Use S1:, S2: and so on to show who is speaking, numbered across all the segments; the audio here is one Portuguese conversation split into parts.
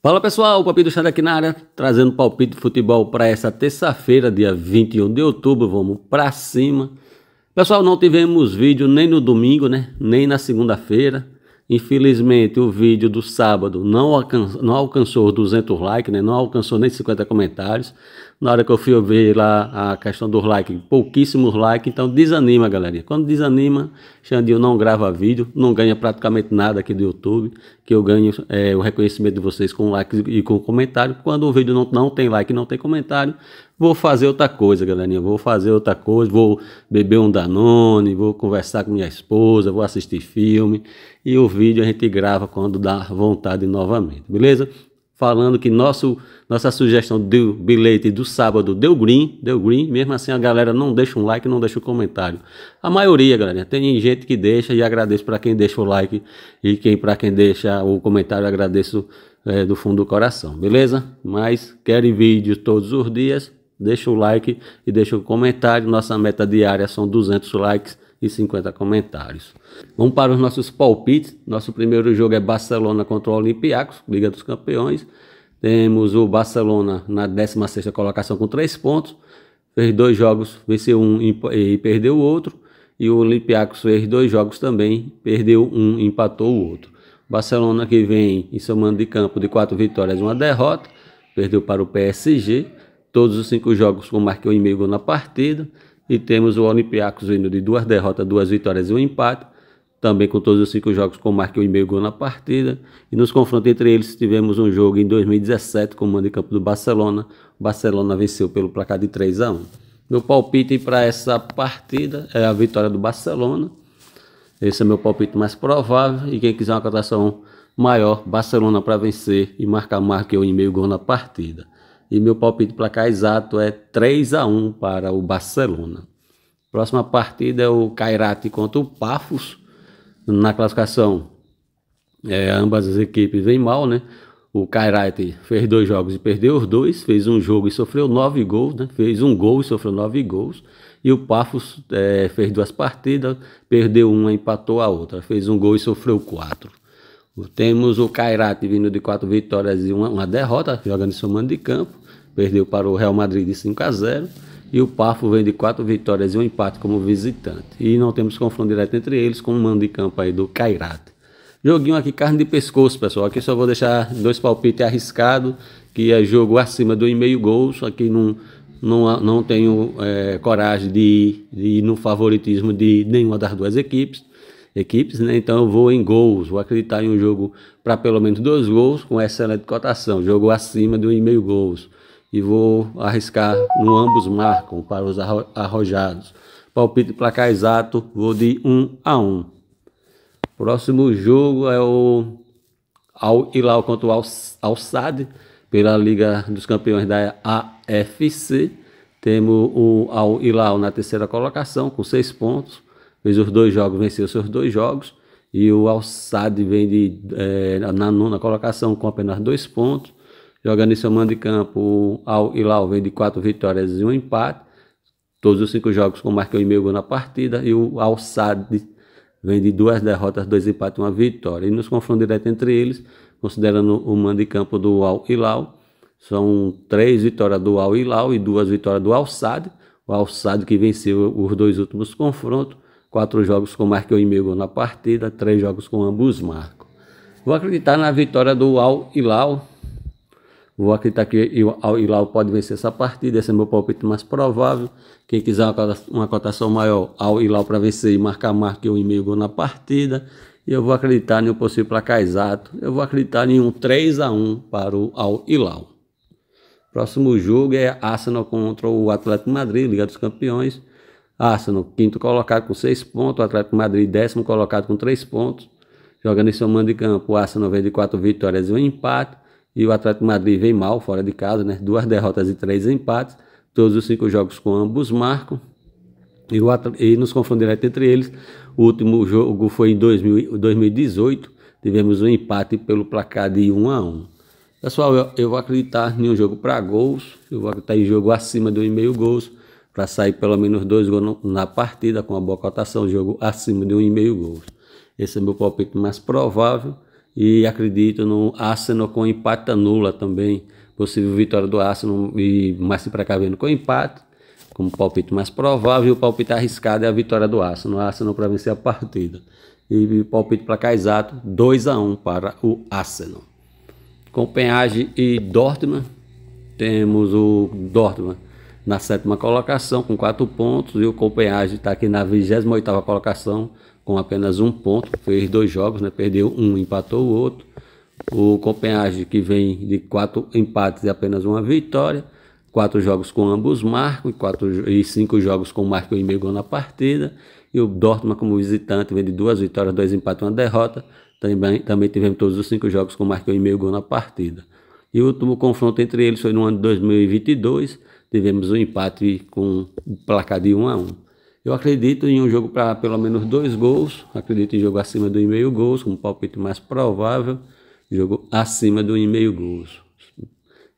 S1: Fala pessoal, o Palpite do Xande aqui na área, trazendo palpite de futebol para essa terça-feira, dia 21 de outubro, vamos para cima. Pessoal, não tivemos vídeo nem no domingo, né, nem na segunda-feira. Infelizmente o vídeo do sábado não alcançou 200 likes, né, não alcançou nem 50 comentários. Na hora que eu fui ver lá a questão dos likes, pouquíssimos likes, então desanima, galerinha. Quando desanima, Xandinho não grava vídeo, não ganha praticamente nada aqui do YouTube, que eu ganho o reconhecimento de vocês com likes e com comentário. Quando o vídeo não tem like e não tem comentário, vou fazer outra coisa, galerinha. Vou fazer outra coisa, vou beber um Danone, vou conversar com minha esposa, vou assistir filme. E o vídeo a gente grava quando dá vontade novamente, beleza? Falando que nossa sugestão do bilhete do sábado deu green, mesmo assim a galera não deixa um like, não deixa um comentário. A maioria, galera, tem gente que deixa e agradeço para quem deixa o like e para quem deixa o comentário, agradeço do fundo do coração, beleza? Mas querem vídeo todos os dias, deixa o like e deixa o comentário. Nossa meta diária são 200 likes e 50 comentários. Vamos para os nossos palpites. Nosso primeiro jogo é Barcelona contra o Olympiacos, Liga dos Campeões. Temos o Barcelona na 16ª colocação com 3 pontos. Fez 2 jogos, venceu um e perdeu o outro. E o Olympiacos fez 2 jogos também, perdeu um e empatou o outro. Barcelona que vem em seu mando de campo de 4 vitórias e 1 derrota. Perdeu para o PSG. Todos os 5 jogos com marca 1,5 gol na partida. E temos o Olympiacos vindo de 2 derrotas, 2 vitórias e 1 empate. Também com todos os 5 jogos com marca 1,5 gol na partida. E nos confrontos entre eles tivemos um jogo em 2017 com o mando de campo do Barcelona. O Barcelona venceu pelo placar de 3-1. Meu palpite para essa partida é a vitória do Barcelona. Esse é meu palpite mais provável. E quem quiser uma cotação maior, Barcelona para vencer e marcar marca 1,5 gol na partida. E meu palpite placar exato é 3-1 para o Barcelona. Próxima partida é o Kairat contra o Pafos. Na classificação, ambas as equipes vêm mal, né? O Kairat fez 2 jogos e perdeu os 2. Fez um jogo e sofreu 9 gols, né? Fez um gol e sofreu 9 gols. E o Pafos fez 2 partidas, perdeu uma e empatou a outra. Fez um gol e sofreu 4. Temos o Kairat vindo de 4 vitórias e uma derrota, jogando em seu mando de campo. Perdeu para o Real Madrid de 5-0. E o Pafos vem de 4 vitórias e um empate como visitante. E não temos confronto direto entre eles com o mando de campo aí do Kairat. Joguinho aqui, carne de pescoço, pessoal. Aqui só vou deixar 2 palpites arriscados, que é jogo acima do 1,5 gols. Aqui não tenho coragem de ir no favoritismo de nenhuma das 2 equipes, né? Então eu vou em gols, vou acreditar em um jogo para pelo menos 2 gols com excelente cotação, jogo acima de 1,5 gols. E vou arriscar no ambos marcam para os arrojados. Palpite placar exato, vou de 1-1. Próximo jogo é o Al Hilal contra o Al Sadd pela Liga dos Campeões da AFC. Temos o Al Hilal na 3ª colocação com 6 pontos. Fez os 2 jogos, venceu seus 2 jogos. E o Al Sadd vem na 9ª colocação com apenas 2 pontos. Jogando em seu mando de campo, o Al Hilal vem de 4 vitórias e 1 empate. Todos os 5 jogos com marca 1,5 gol na partida. E o Al Sadd vem de 2 derrotas, 2 empates e 1 vitória. E nos confrontos direto entre eles, considerando o mando de campo do Al Hilal, são 3 vitórias do Al Hilal e 2 vitórias do Al Sadd. O Al Sadd que venceu os 2 últimos confrontos. 4 jogos com marca 1,5 gol na partida. 3 jogos com ambos marcam. Vou acreditar na vitória do Al Hilal. Vou acreditar que o Al Hilal pode vencer essa partida. Esse é meu palpite mais provável. Quem quiser uma cotação maior, Al Hilal para vencer e marca 1,5 gol na partida. E eu vou acreditar em um possível placar exato. Eu vou acreditar em um 3-1 para o Al Hilal. Próximo jogo é Arsenal contra o Atlético Madrid, Liga dos Campeões. Arsenal, 5º colocado com 6 pontos. O Atlético Madrid, 10º colocado com 3 pontos. Jogando em seu mando de campo, o Arsenal vem de 4 vitórias e 1 empate. E o Atlético Madrid vem mal, fora de casa, né? 2 derrotas e 3 empates. Todos os 5 jogos com ambos marcam. E nos confrontos direto entre eles. O último jogo foi em 2018. Tivemos um empate pelo placar de 1-1. Pessoal, eu vou acreditar em um jogo para gols. Eu vou acreditar em jogo acima de 1,5 gols. Para sair pelo menos 2 gols na partida com uma boa cotação. Jogo acima de 1,5 gols. Esse é meu palpite mais provável. E acredito no Arsenal com empate anula também. Possível vitória do Arsenal e mais se precavendo com empate, como palpite mais provável. E o palpite arriscado é a vitória do Arsenal. O Arsenal para vencer a partida. E palpite placar exato 2-1 para o Arsenal. Copenhague e Dortmund. Temos o Dortmund na 7ª colocação com 4 pontos. E o Copenhague está aqui na 28ª colocação com apenas 1 ponto. Fez 2 jogos, né? Perdeu um, empatou o outro. O Copenhague, que vem de 4 empates e apenas 1 vitória. 4 jogos com ambos marcam e 5 jogos com marco e meio gol na partida. E o Dortmund, como visitante, vem de 2 vitórias, 2 empates e 1 derrota. Também tivemos todos os 5 jogos com marco e meio gol na partida. E o último confronto entre eles foi no ano de 2022. Tivemos um empate com placar de 1-1. Eu acredito em um jogo para pelo menos 2 gols. Acredito em jogo acima do 1,5 gols, como palpite mais provável. Jogo acima do 1,5 gols.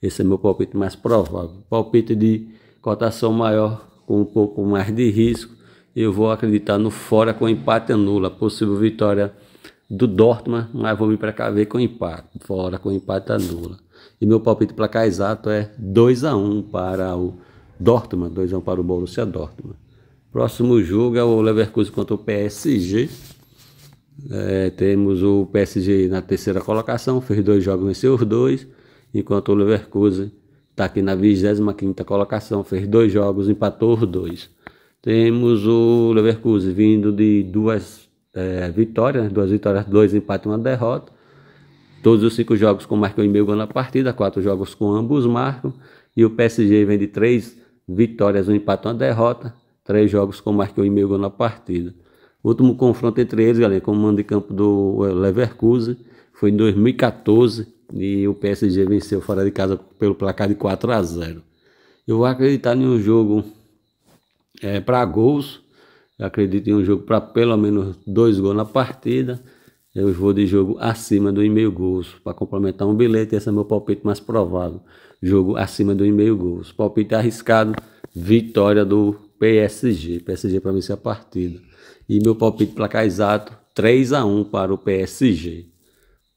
S1: Esse é meu palpite mais provável. Palpite de cotação maior, com um pouco mais de risco. Eu vou acreditar no fora com empate anula. Possível vitória do Dortmund, mas vou me precaver com empate. Fora com empate anula. E meu palpite placar exato é 2-1 para o Dortmund. 2-1 para o Borussia Dortmund. Próximo jogo é o Leverkusen contra o PSG. Temos o PSG na 3ª colocação. Fez 2 jogos, venceu os 2. Enquanto o Leverkusen está aqui na 25ª colocação. Fez 2 jogos, empatou os 2. Temos o Leverkusen vindo de 2 vitórias. 2 vitórias, 2 empates e 1 derrota. Todos os 5 jogos com marcou e meio gol na partida, 4 jogos com ambos marcam. E o PSG vem de 3 vitórias, 1 empate e 1 derrota. 3 jogos com marcou e meio gol na partida. O último confronto entre eles, galera, como mando de campo do Leverkusen, foi em 2014. E o PSG venceu fora de casa pelo placar de 4-0. Eu vou acreditar em um jogo para gols. Eu acredito em um jogo para pelo menos 2 gols na partida. Eu vou de jogo acima do 1,5 gols. Para complementar um bilhete, esse é meu palpite mais provável. Jogo acima do 1,5 gols. Palpite arriscado, vitória do PSG. PSG para vencer a partida. E meu palpite placar exato, 3-1 para o PSG.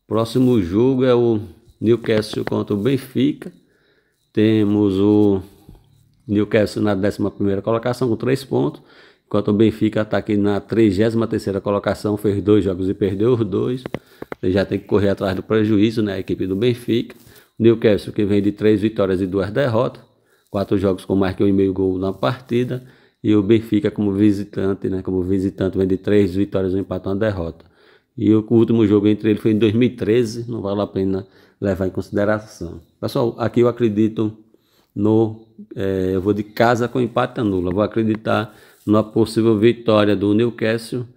S1: Próximo jogo é o Newcastle contra o Benfica. Temos o Newcastle na 11ª colocação com 3 pontos. Enquanto o Benfica está aqui na 33ª colocação, fez 2 jogos e perdeu os 2. Ele já tem que correr atrás do prejuízo, né? A equipe do Benfica. O Newcastle que vem de 3 vitórias e 2 derrotas. 4 jogos com marca e 1,5 gol na partida. E o Benfica como visitante, né? Como visitante vem de 3 vitórias, 1 empate e 1 derrota. E o último jogo entre eles foi em 2013. Não vale a pena levar em consideração. Pessoal, aqui eu acredito no... eu vou de casa com empate anula. Vou acreditar na possível vitória do Newcastle,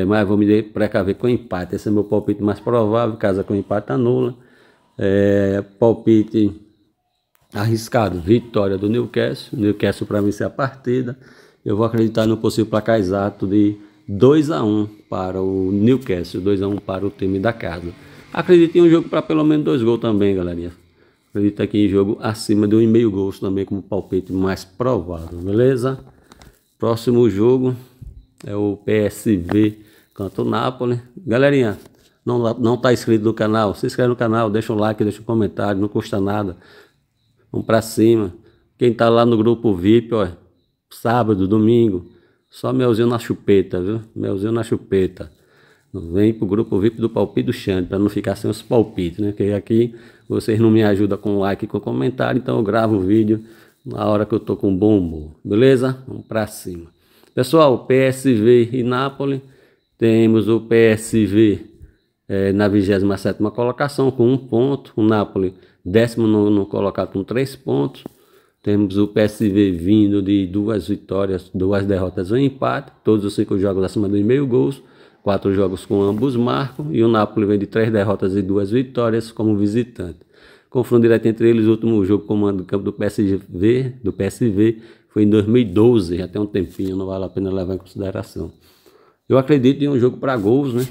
S1: mas vou me precaver com empate. Esse é meu palpite mais provável, casa com empate anula. Palpite arriscado, vitória do Newcastle para vencer a partida. Eu vou acreditar no possível placar exato de 2-1 para o Newcastle, 2-1 para o time da casa. Acredito em um jogo para pelo menos 2 gols também, galerinha. Acredito aqui em jogo acima de 1,5 gols também como palpite mais provável, beleza? Próximo jogo é o PSV contra o Napoli. Galerinha, não tá inscrito no canal? Se inscreve no canal, deixa um like, deixa um comentário, não custa nada. Vamos pra cima. Quem tá lá no grupo VIP, ó, sábado, domingo, só melzinho na chupeta, viu? Melzinho na chupeta. Vem pro grupo VIP do Palpite do Xande, para não ficar sem os palpites, né? Porque aqui vocês não me ajudam com like e com comentário, então eu gravo o vídeo na hora que eu tô com bom humor, beleza? Vamos pra cima. Pessoal, PSV e Napoli. Temos o PSV na 27ª colocação com 1 ponto. O Napoli 19º colocado com 3 pontos. Temos o PSV vindo de 2 vitórias, 2 derrotas e 1 empate. Todos os 5 jogos acima de 1,5 gols. 4 jogos com ambos marcam. E o Napoli vem de 3 derrotas e 2 vitórias como visitante. Confronto direto entre eles, o último jogo comando do campo do PSV foi em 2012, já tem um tempinho, não vale a pena levar em consideração. Eu acredito em um jogo para gols, né?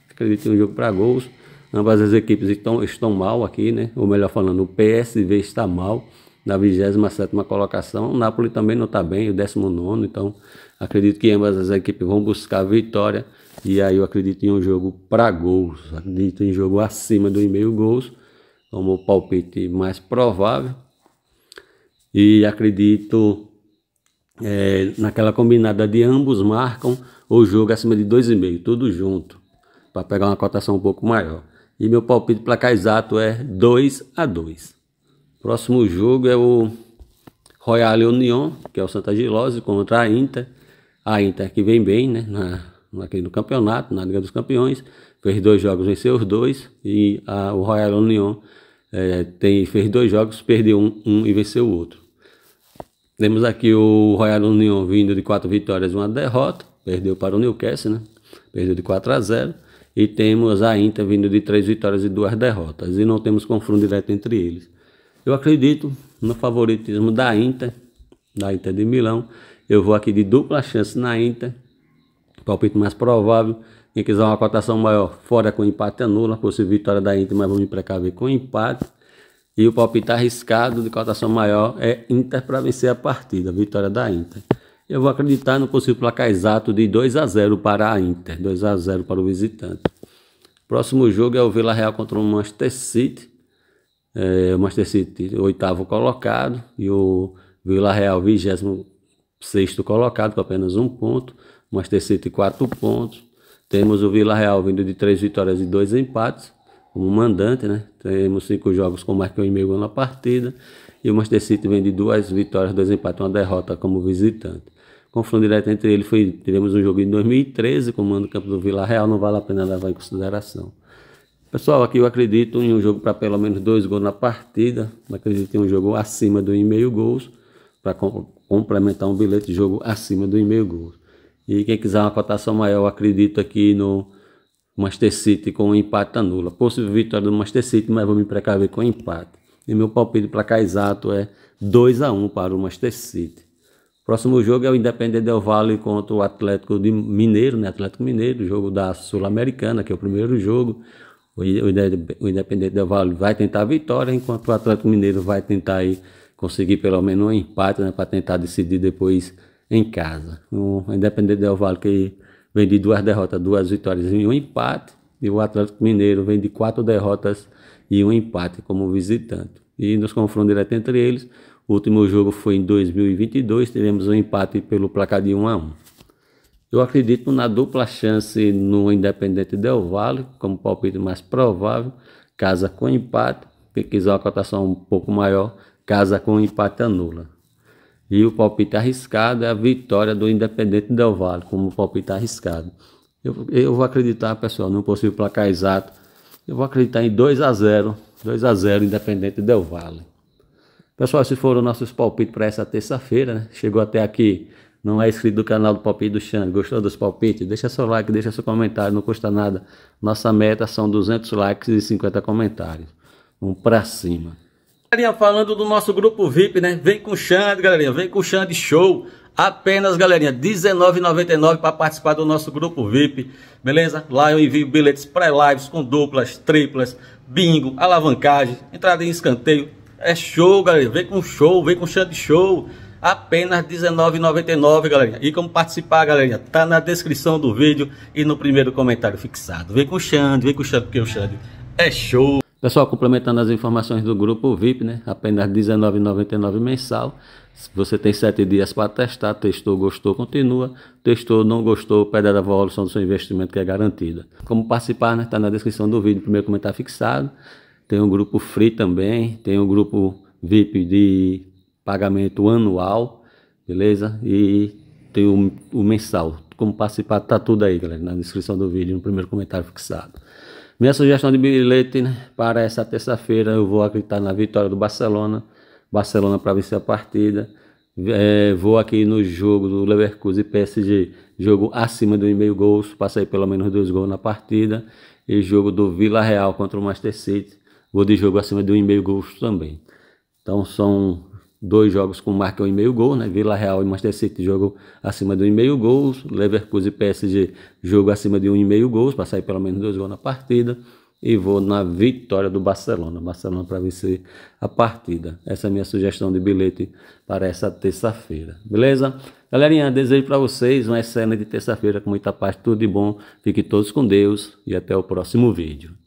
S1: Acredito em um jogo para gols. Ambas as equipes estão mal aqui, né? Ou melhor falando, o PSV está mal, na 27ª colocação. O Napoli também não está bem, o 19º, então acredito que ambas as equipes vão buscar a vitória E aí eu acredito em um jogo para gols, acredito em jogo acima do 1,5 gols, como o palpite mais provável. E acredito naquela combinada de ambos marcam o jogo acima de 2,5, tudo junto, para pegar uma cotação um pouco maior. E meu palpite placar exato é 2-2. Próximo jogo é o Royal Union, que é o Santa Gilose, contra a Inter. A Inter que vem bem, né, aqui no campeonato, na Liga dos Campeões. Fez 2 jogos, venceu os 2. E o Royal Union fez 2 jogos, perdeu um e venceu o outro. Temos aqui o Royal Union vindo de 4 vitórias e 1 derrota. Perdeu para o Newcastle, né? Perdeu de 4-0. E temos a Inter vindo de 3 vitórias e 2 derrotas. E não temos confronto direto entre eles. Eu acredito no favoritismo da Inter de Milão. Eu vou aqui de dupla chance na Inter. Palpite mais provável. Quem quiser uma cotação maior, fora com empate anula. Possível vitória da Inter, mas vou me precaver com empate. E o palpite arriscado de cotação maior é Inter para vencer a partida. Vitória da Inter. Eu vou acreditar no possível placar exato de 2-0 para a Inter. 2-0 para o visitante. Próximo jogo é o Villarreal contra o Manchester City. O Manchester City 8º colocado e o Villarreal 26º colocado com apenas 1 ponto. O Manchester City 4 pontos. Temos o Villarreal vindo de 3 vitórias e 2 empates como mandante, né? Temos 5 jogos com mais que 1,5 gol na partida. E o Manchester City vem de 2 vitórias, 2 empates e 1 derrota como visitante. Confronto direto entre eles tivemos um jogo em 2013, comando no campo do Villarreal, não vale a pena levar em consideração. Pessoal, aqui eu acredito em um jogo para pelo menos 2 gols na partida. Acredito em um jogo acima do 1,5 gols, para complementar um bilhete de jogo acima do 1,5 gols. E quem quiser uma cotação maior, eu acredito aqui no Manchester City com um empate anula. Possível vitória do Manchester City, mas vou me precaver com empate. E meu palpite para cá exato é 2-1 para o Manchester City. Próximo jogo é o Independente Del Valle contra o Atlético Mineiro, né? Atlético Mineiro, jogo da Sul-Americana, que é o primeiro jogo. O Independente Del Valle vai tentar a vitória, enquanto o Atlético Mineiro vai tentar aí conseguir pelo menos um empate, né? Para tentar decidir depois em casa. O Independente Del Valle que vem de 2 derrotas, 2 vitórias e 1 empate. E o Atlético Mineiro vem de 4 derrotas e 1 empate como visitante. E nos confrontos direto entre eles, o último jogo foi em 2022, tivemos um empate pelo placar de 1-1. Eu acredito na dupla chance no Independente Del Valle, como palpite mais provável, casa com empate. Quem quiser uma cotação um pouco maior, casa com empate anula. E o palpite arriscado é a vitória do Independente Del Valle, como palpite arriscado. Eu vou acreditar, pessoal, no possível placar exato. Eu vou acreditar em 2-0 Independente Del Valle. Pessoal, esses foram nossos palpites para essa terça-feira, né? Chegou até aqui, não é inscrito do canal do Palpite do Xande, gostou dos palpites? Deixa seu like, deixa seu comentário, não custa nada. Nossa meta são 200 likes e 50 comentários. Vamos pra cima. Galerinha, falando do nosso grupo VIP, né? Vem com o Xande, galerinha, vem com o Xande Show. Apenas, galerinha, R$19,99 para participar do nosso grupo VIP, beleza? Lá eu envio bilhetes pré-lives com duplas, triplas, bingo, alavancagem, entrada em escanteio. É show, galera. Vem com show, vem com Xande Show. Apenas R$19,99, galera. E como participar, galera, tá na descrição do vídeo e no primeiro comentário fixado. Vem com o Xande, porque o Xande é show. Pessoal, complementando as informações do grupo VIP, né? Apenas R$19,99 mensal. Você tem 7 dias para testar. Testou, gostou, continua. Testou, não gostou, pede a devolução do seu investimento que é garantida. Como participar, né? Tá na descrição do vídeo, primeiro comentário fixado. Tem um grupo free também, tem um grupo VIP de pagamento anual, beleza? E tem o mensal. Como participar, tá tudo aí, galera, na descrição do vídeo, no primeiro comentário fixado. Minha sugestão de bilhete, né, para essa terça-feira, eu vou acreditar na vitória do Barcelona. Barcelona para vencer a partida. Vou aqui no jogo do Leverkusen e PSG, jogo acima do 1,5 gols, passei pelo menos 2 gols na partida. E jogo do Villarreal contra o Manchester City, vou de jogo acima de 1,5 gols também. Então são 2 jogos com marca 1,5 gol, né? Villarreal e Manchester City, jogo acima de 1,5 gols. Leverkusen e PSG, jogo acima de 1,5 gols, para sair pelo menos 2 gols na partida. e vou na vitória do Barcelona. Barcelona para vencer a partida. Essa é a minha sugestão de bilhete para essa terça-feira. Beleza? Galerinha, desejo para vocês uma excelente terça-feira com muita paz, tudo de bom. Fiquem todos com Deus e até o próximo vídeo.